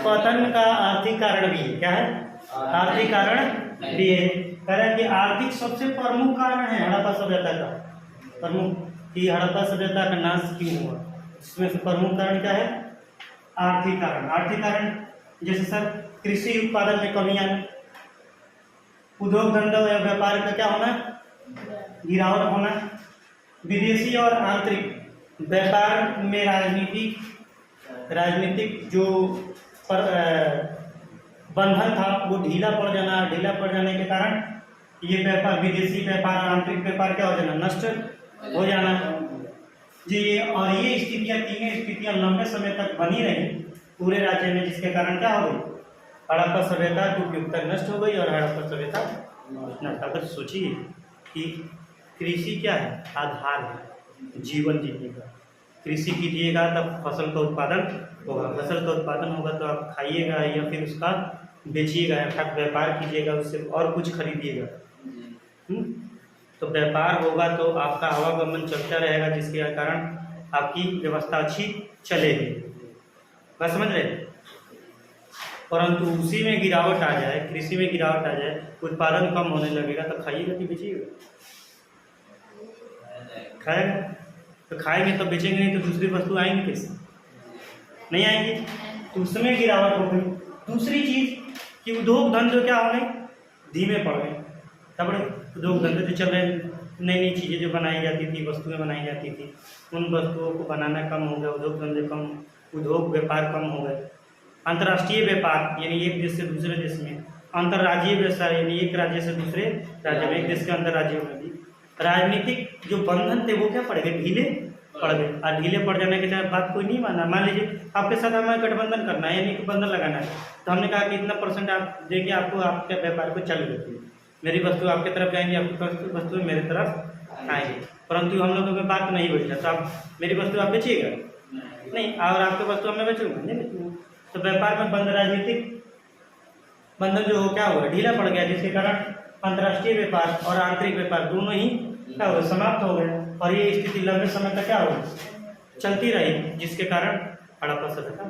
पतन का आर्थिक कारण भी है। क्या है? आर्थिक कारण भी है। कह रहे हैं कि आर्थिक सबसे प्रमुख कारण है हड़प्पा सभ्यता का, प्रमुख कि हड़प्पा सभ्यता का नाश क्यों हुआ, इसमें से प्रमुख कारण क्या है? आर्थिक कारण। आर्थिक कारण जैसे सर कृषि उत्पादन में कमी आना, उद्योग धंधा या व्यापार का क्या होना, गिरावट होना, विदेशी और आंतरिक व्यापार में राजनीतिक जो बंधन था वो ढीला पड़ जाना, ढीला पड़ जाने के कारण ये व्यापार, विदेशी व्यापार, आंतरिक व्यापार क्या हो जाना, नष्ट हो जाना जी। और ये स्थितियां, तीनों स्थितियां लंबे समय तक बनी रही पूरे राज्य में, जिसके कारण क्या हो गई, हड़प्पा सभ्यता की उपयुक्तता नष्ट हो गई और हड़प्पा सभ्यता नष्ट। अगर सोचिए कि कृषि क्या है, आधार है जीवन जीने का। कृषि कीजिएगा तब फसल का उत्पादन होगा, फसल का उत्पादन होगा तो आप खाइएगा या फिर उसका बेचिएगा, अर्थात व्यापार कीजिएगा, उससे और कुछ खरीदिएगा। तो व्यापार होगा तो आपका आवागमन चलता रहेगा, जिसके कारण आपकी व्यवस्था अच्छी चलेगी। बात समझ रहे? परंतु उसी में गिरावट आ जाए, कृषि में गिरावट आ जाए, उत्पादन कम होने लगेगा तो खाइएगा कि बेचिएगा? खाएगा तो खाएंगे तो बेचेंगे, नहीं तो दूसरी वस्तु आएंगी कैसे? नहीं आएंगी, तो उसमें गिरावट हो गई। दूसरी चीज कि उद्योग धंधे क्या हो गए, धीमे पड़ गए। तब उद्योग धंधे जो चल रहे, नई नई चीज़ें जो बनाई जाती थी, वस्तुएं बनाई जाती थी, उन वस्तुओं को बनाना कम हो गया, उद्योग धंधे कम, उद्योग व्यापार कम हो गए। अंतर्राष्ट्रीय व्यापार यानी एक देश से दूसरे देश में, अंतर्राज्यीय व्यवसाय यानी एक राज्य से दूसरे राज्य में, एक देश के अंतर राज्यों में भी राजनीतिक जो बंधन थे वो क्या पड़ गए, ढीले पड़ गए। और ढीले पड़ जाने के बाद बात कोई नहीं माना। मान लीजिए आपके साथ हमें गठबंधन करना है यानी कि बंधन लगाना है, तो हमने कहा कि इतना परसेंट आप देके आपको आपके व्यापार को चालू रखिए, मेरी वस्तु आपकी तरफ जाएंगी, आपकी वस्तु मेरी तरफ आएंगी। परंतु हम लोगों में बात नहीं बैठा, तो आप मेरी वस्तु आप बेचिएगा नहीं, और आपके वस्तु मैं बेचूंगा नहीं बेचूंगा। तो व्यापार में बंद, राजनीतिक बंधन जो क्या हुआ, ढीला पड़ गया, जिसके कारण अंतर्राष्ट्रीय व्यापार और आंतरिक व्यापार दोनों ही क्या हो गए, समाप्त हो गए। और ये स्थिति लंबे समय तक क्या हो चलती रही, जिसके कारण हड़प्पा सभ्यता